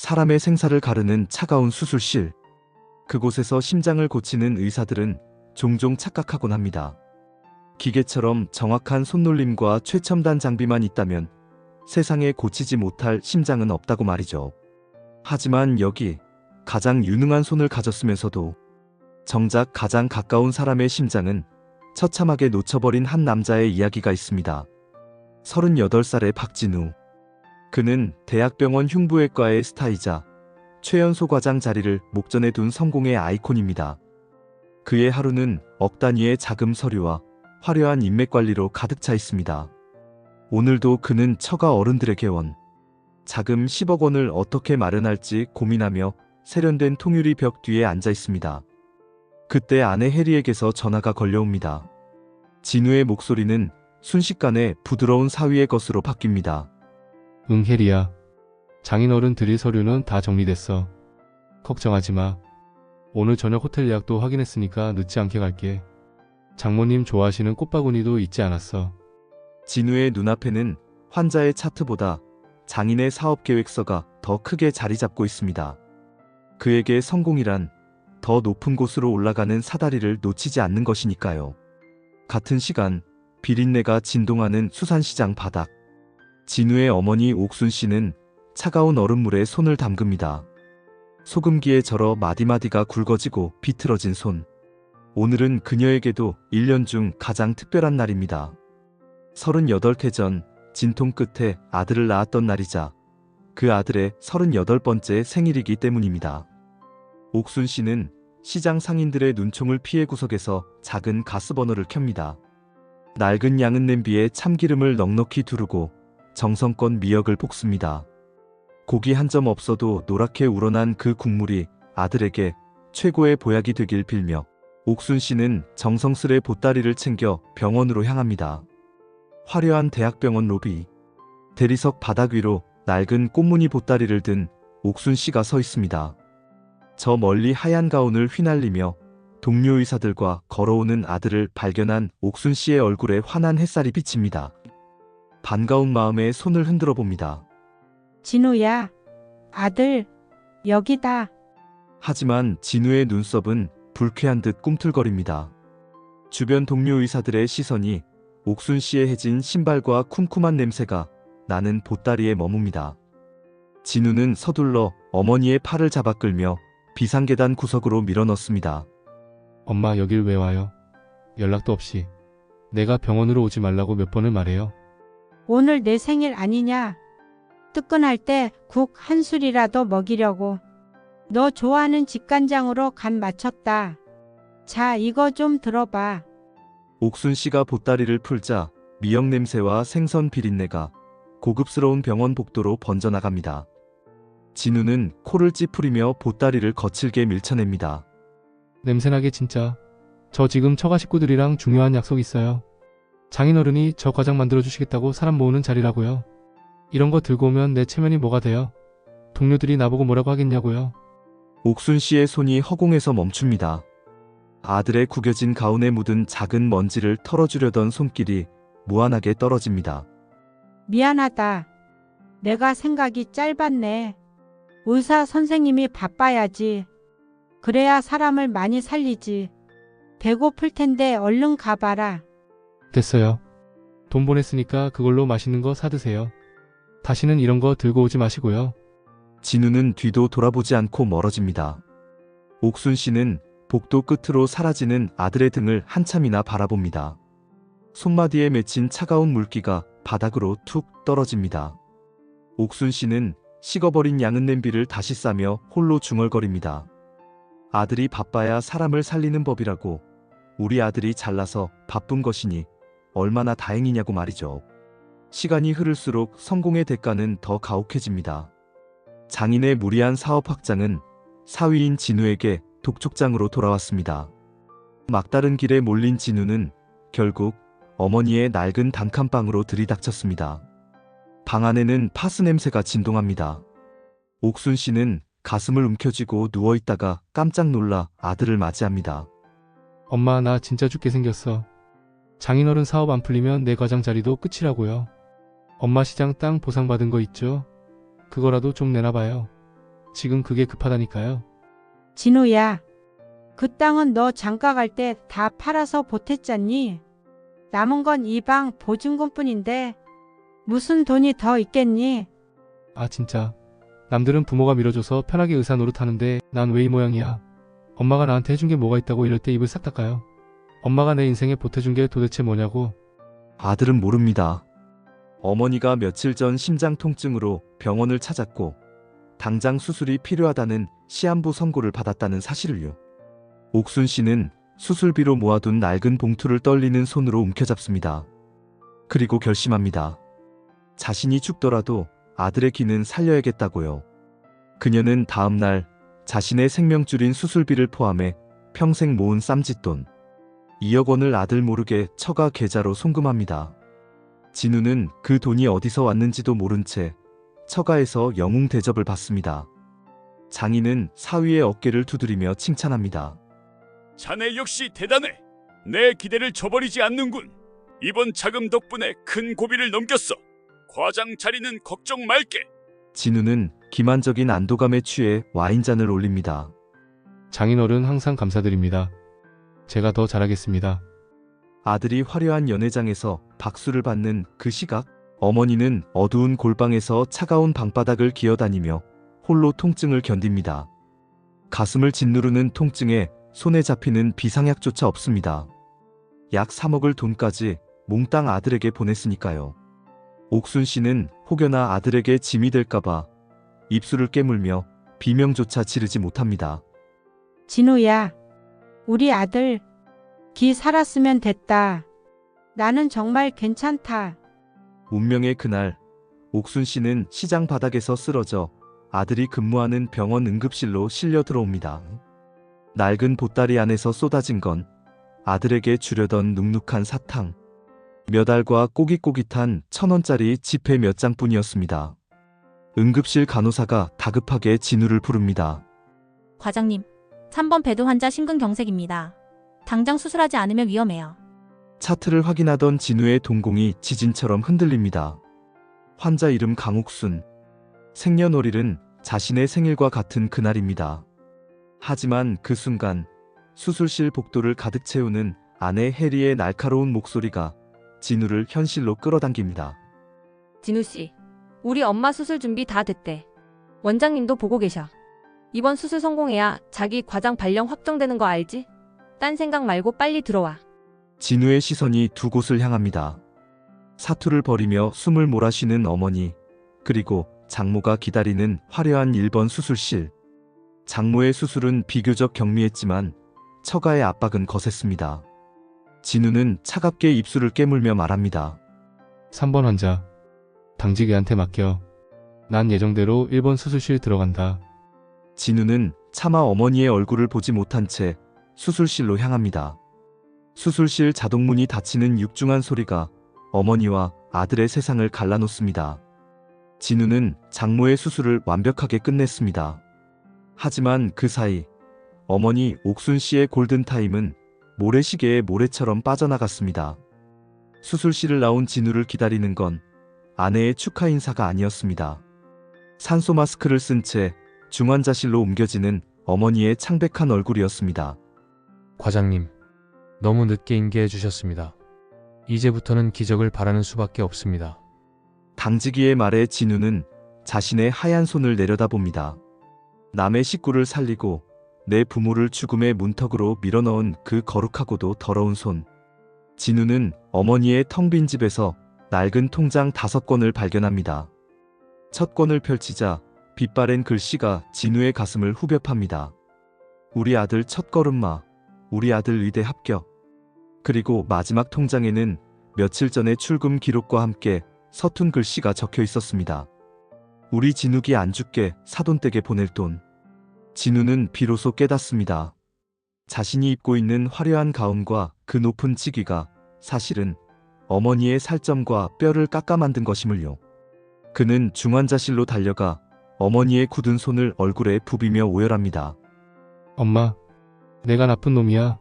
사람의 생사를 가르는 차가운 수술실. 그곳에서 심장을 고치는 의사들은 종종 착각하곤 합니다. 기계처럼 정확한 손놀림과 최첨단 장비만 있다면 세상에 고치지 못할 심장은 없다고 말이죠. 하지만 여기 가장 유능한 손을 가졌으면서도 정작 가장 가까운 사람의 심장은 처참하게 놓쳐버린 한 남자의 이야기가 있습니다. 38살의 박진우. 그는 대학병원 흉부외과의 스타이자 최연소 과장 자리를 목전에 둔 성공의 아이콘입니다. 그의 하루는 억 단위의 자금 서류와 화려한 인맥 관리로 가득 차 있습니다. 오늘도 그는 처가 어른들에게 원 자금 10억 원을 어떻게 마련할지 고민하며 세련된 통유리 벽 뒤에 앉아 있습니다. 그때 아내 해리에게서 전화가 걸려옵니다. 진우의 목소리는 순식간에 부드러운 사위의 것으로 바뀝니다. 응, 혜리야. 장인어른 드릴 서류는 다 정리됐어. 걱정하지 마. 오늘 저녁 호텔 예약도 확인했으니까 늦지 않게 갈게. 장모님 좋아하시는 꽃바구니도 잊지 않았어. 진우의 눈앞에는 환자의 차트보다 장인의 사업계획서가 더 크게 자리 잡고 있습니다. 그에게 성공이란 더 높은 곳으로 올라가는 사다리를 놓치지 않는 것이니까요. 같은 시간 비린내가 진동하는 수산시장 바닥. 진우의 어머니 옥순 씨는 차가운 얼음물에 손을 담급니다. 소금기에 절어 마디마디가 굵어지고 비틀어진 손. 오늘은 그녀에게도 1년 중 가장 특별한 날입니다. 38해 전 진통 끝에 아들을 낳았던 날이자 그 아들의 38번째 생일이기 때문입니다. 옥순 씨는 시장 상인들의 눈총을 피해 구석에서 작은 가스버너를 켭니다. 낡은 양은 냄비에 참기름을 넉넉히 두르고 정성껏 미역을 볶습니다. 고기 한 점 없어도 노랗게 우러난 그 국물이 아들에게 최고의 보약이 되길 빌며 옥순 씨는 정성스레 보따리를 챙겨 병원으로 향합니다. 화려한 대학병원 로비. 대리석 바닥 위로 낡은 꽃무늬 보따리를 든 옥순 씨가 서 있습니다. 저 멀리 하얀 가운을 휘날리며 동료 의사들과 걸어오는 아들을 발견한 옥순 씨의 얼굴에 환한 햇살이 비칩니다. 반가운 마음에 손을 흔들어 봅니다. 진우야, 아들, 여기다. 하지만 진우의 눈썹은 불쾌한 듯 꿈틀거립니다. 주변 동료 의사들의 시선이 옥순 씨의 해진 신발과 쿰쿰한 냄새가 나는 보따리에 머뭅니다. 진우는 서둘러 어머니의 팔을 잡아 끌며 비상계단 구석으로 밀어넣습니다. 엄마 여길 왜 와요? 연락도 없이. 내가 병원으로 오지 말라고 몇 번을 말해요. 오늘 내 생일 아니냐? 뜨끈할 때 국 한 술이라도 먹이려고. 너 좋아하는 직간장으로 간 맞췄다. 자, 이거 좀 들어봐. 옥순 씨가 보따리를 풀자 미역 냄새와 생선 비린내가 고급스러운 병원 복도로 번져나갑니다. 진우는 코를 찌푸리며 보따리를 거칠게 밀쳐냅니다. 냄새나게 진짜. 저 지금 처가 식구들이랑 중요한 약속 있어요. 장인어른이 저 과장 만들어주시겠다고 사람 모으는 자리라고요. 이런 거 들고 오면 내 체면이 뭐가 돼요? 동료들이 나보고 뭐라고 하겠냐고요. 옥순 씨의 손이 허공에서 멈춥니다. 아들의 구겨진 가운에 묻은 작은 먼지를 털어주려던 손길이 무한하게 떨어집니다. 미안하다. 내가 생각이 짧았네. 의사 선생님이 바빠야지. 그래야 사람을 많이 살리지. 배고플 텐데 얼른 가봐라. 됐어요. 돈 보냈으니까 그걸로 맛있는 거 사드세요. 다시는 이런 거 들고 오지 마시고요. 진우는 뒤도 돌아보지 않고 멀어집니다. 옥순 씨는 복도 끝으로 사라지는 아들의 등을 한참이나 바라봅니다. 손마디에 맺힌 차가운 물기가 바닥으로 툭 떨어집니다. 옥순 씨는 식어버린 양은 냄비를 다시 싸며 홀로 중얼거립니다. 아들이 바빠야 사람을 살리는 법이라고. 우리 아들이 잘나서 바쁜 것이니 얼마나 다행이냐고 말이죠. 시간이 흐를수록 성공의 대가는 더 가혹해집니다. 장인의 무리한 사업 확장은 사위인 진우에게 독촉장으로 돌아왔습니다. 막다른 길에 몰린 진우는 결국 어머니의 낡은 단칸방으로 들이닥쳤습니다. 방 안에는 파스 냄새가 진동합니다. 옥순 씨는 가슴을 움켜쥐고 누워있다가 깜짝 놀라 아들을 맞이합니다. 엄마 나 진짜 죽게 생겼어. 장인어른 사업 안 풀리면 내 과장 자리도 끝이라고요. 엄마 시장 땅 보상받은 거 있죠? 그거라도 좀 내놔봐요. 지금 그게 급하다니까요. 진우야, 그 땅은 너 장가 갈 때 다 팔아서 보탰잖니? 남은 건 이 방 보증금뿐인데 무슨 돈이 더 있겠니? 아 진짜. 남들은 부모가 밀어줘서 편하게 의사 노릇하는데 난 왜 이 모양이야. 엄마가 나한테 해준 게 뭐가 있다고 이럴 때 입을 싹 닦아요. 엄마가 내 인생에 보태준 게 도대체 뭐냐고. 아들은 모릅니다. 어머니가 며칠 전 심장 통증으로 병원을 찾았고 당장 수술이 필요하다는 시한부 선고를 받았다는 사실을요. 옥순 씨는 수술비로 모아둔 낡은 봉투를 떨리는 손으로 움켜잡습니다. 그리고 결심합니다. 자신이 죽더라도 아들의 기는 살려야겠다고요. 그녀는 다음 날 자신의 생명줄인 수술비를 포함해 평생 모은 쌈짓돈 2억 원을 아들 모르게 처가 계좌로 송금합니다. 진우는 그 돈이 어디서 왔는지도 모른 채 처가에서 영웅 대접을 받습니다. 장인은 사위의 어깨를 두드리며 칭찬합니다. 자네 역시 대단해. 내 기대를 저버리지 않는군. 이번 자금 덕분에 큰 고비를 넘겼어. 과장 자리는 걱정 말게. 진우는 기만적인 안도감에 취해 와인잔을 올립니다. 장인어른 항상 감사드립니다. 제가 더 잘하겠습니다. 아들이 화려한 연회장에서 박수를 받는 그 시각, 어머니는 어두운 골방에서 차가운 방바닥을 기어다니며 홀로 통증을 견딥니다. 가슴을 짓누르는 통증에 손에 잡히는 비상약조차 없습니다. 약 3억을 돈까지 몽땅 아들에게 보냈으니까요. 옥순 씨는 혹여나 아들에게 짐이 될까봐 입술을 깨물며 비명조차 지르지 못합니다. 진우야, 우리 아들 기 살았으면 됐다. 나는 정말 괜찮다. 운명의 그날, 옥순 씨는 시장 바닥에서 쓰러져 아들이 근무하는 병원 응급실로 실려 들어옵니다. 낡은 보따리 안에서 쏟아진 건 아들에게 주려던 눅눅한 사탕, 몇 알과 꼬깃꼬깃한 1,000원짜리 지폐 몇 장뿐이었습니다. 응급실 간호사가 다급하게 진우를 부릅니다. 과장님, 3번 베드 환자 심근경색입니다. 당장 수술하지 않으면 위험해요. 차트를 확인하던 진우의 동공이 지진처럼 흔들립니다. 환자 이름 강옥순. 생년월일은 자신의 생일과 같은 그날입니다. 하지만 그 순간 수술실 복도를 가득 채우는 아내 해리의 날카로운 목소리가 진우를 현실로 끌어당깁니다. 진우 씨, 우리 엄마 수술 준비 다 됐대. 원장님도 보고 계셔. 이번 수술 성공해야 자기 과장 발령 확정되는 거 알지? 딴 생각 말고 빨리 들어와. 진우의 시선이 두 곳을 향합니다. 사투를 벌이며 숨을 몰아쉬는 어머니, 그리고 장모가 기다리는 화려한 1번 수술실. 장모의 수술은 비교적 경미했지만 처가의 압박은 거셌습니다. 진우는 차갑게 입술을 깨물며 말합니다. 3번 환자. 당직애한테 맡겨. 난 예정대로 1번 수술실 들어간다. 진우는 차마 어머니의 얼굴을 보지 못한 채 수술실로 향합니다. 수술실 자동문이 닫히는 육중한 소리가 어머니와 아들의 세상을 갈라놓습니다. 진우는 장모의 수술을 완벽하게 끝냈습니다. 하지만 그 사이 어머니 옥순 씨의 골든타임은 모래시계의 모래처럼 빠져나갔습니다. 수술실을 나온 진우를 기다리는 건 아내의 축하 인사가 아니었습니다. 산소 마스크를 쓴 채 중환자실로 옮겨지는 어머니의 창백한 얼굴이었습니다. 과장님, 너무 늦게 인계해 주셨습니다. 이제부터는 기적을 바라는 수밖에 없습니다. 당직이의 말에 진우는 자신의 하얀 손을 내려다봅니다. 남의 식구를 살리고 내 부모를 죽음의 문턱으로 밀어넣은 그 거룩하고도 더러운 손. 진우는 어머니의 텅 빈 집에서 낡은 통장 5권을 발견합니다. 첫 권을 펼치자 빛바랜 글씨가 진우의 가슴을 후벼 팝니다. 우리 아들 첫걸음마, 우리 아들 의대 합격. 그리고 마지막 통장에는 며칠 전의 출금 기록과 함께 서툰 글씨가 적혀 있었습니다. 우리 진욱이 안 죽게 사돈댁에 보낼 돈. 진우는 비로소 깨닫습니다. 자신이 입고 있는 화려한 가운과 그 높은 치귀가 사실은 어머니의 살점과 뼈를 깎아 만든 것임을요. 그는 중환자실로 달려가 어머니의 굳은 손을 얼굴에 부비며 오열합니다. 엄마, 내가 나쁜 놈이야.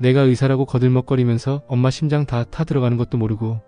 내가 의사라고 거들먹거리면서 엄마 심장 다 타 들어가는 것도 모르고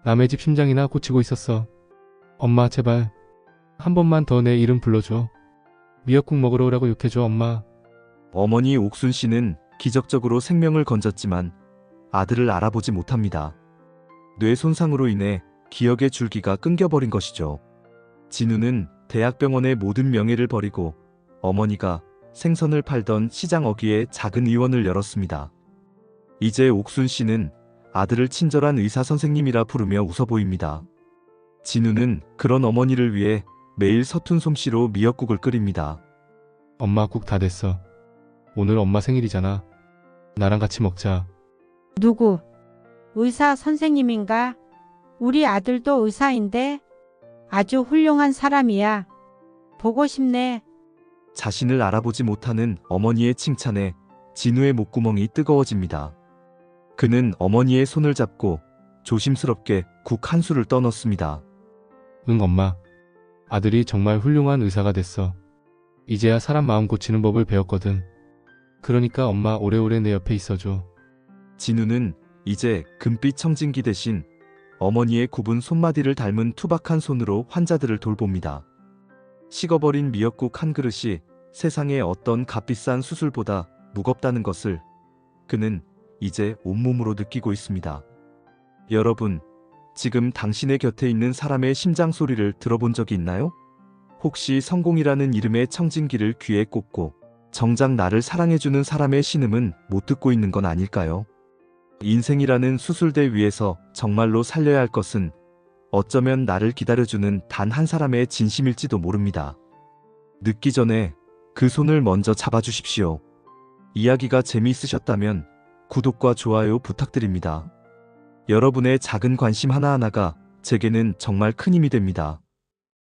남의 집 심장이나 고치고 있었어. 엄마 제발 한 번만 더 내 이름 불러줘. 미역국 먹으러 오라고 욕해줘, 엄마. 어머니 옥순 씨는 기적적으로 생명을 건졌지만 아들을 알아보지 못합니다. 뇌 손상으로 인해 기억의 줄기가 끊겨버린 것이죠. 진우는 대학병원의 모든 명예를 버리고 어머니가 생선을 팔던 시장 어귀에 작은 의원을 열었습니다. 이제 옥순 씨는 아들을 친절한 의사 선생님이라 부르며 웃어 보입니다. 진우는 그런 어머니를 위해 매일 서툰 솜씨로 미역국을 끓입니다. 엄마 국 다 됐어. 오늘 엄마 생일이잖아. 나랑 같이 먹자. 누구? 의사 선생님인가? 우리 아들도 의사인데 아주 훌륭한 사람이야. 보고 싶네. 자신을 알아보지 못하는 어머니의 칭찬에 진우의 목구멍이 뜨거워집니다. 그는 어머니의 손을 잡고 조심스럽게 국 한 술을 떠넣습니다. 응, 엄마. 아들이 정말 훌륭한 의사가 됐어. 이제야 사람 마음 고치는 법을 배웠거든. 그러니까 엄마 오래오래 내 옆에 있어줘. 진우는 이제 금빛 청진기 대신 어머니의 굽은 손마디를 닮은 투박한 손으로 환자들을 돌봅니다. 식어버린 미역국 한 그릇이 세상의 어떤 값비싼 수술보다 무겁다는 것을 그는 이제 온몸으로 느끼고 있습니다. 여러분, 지금 당신의 곁에 있는 사람의 심장 소리를 들어본 적이 있나요? 혹시 성공이라는 이름의 청진기를 귀에 꽂고 정작 나를 사랑해주는 사람의 신음은 못 듣고 있는 건 아닐까요? 인생이라는 수술대 위에서 정말로 살려야 할 것은 어쩌면 나를 기다려주는 단 한 사람의 진심일지도 모릅니다. 늦기 전에 그 손을 먼저 잡아주십시오. 이야기가 재미있으셨다면 구독과 좋아요 부탁드립니다. 여러분의 작은 관심 하나하나가 제게는 정말 큰 힘이 됩니다.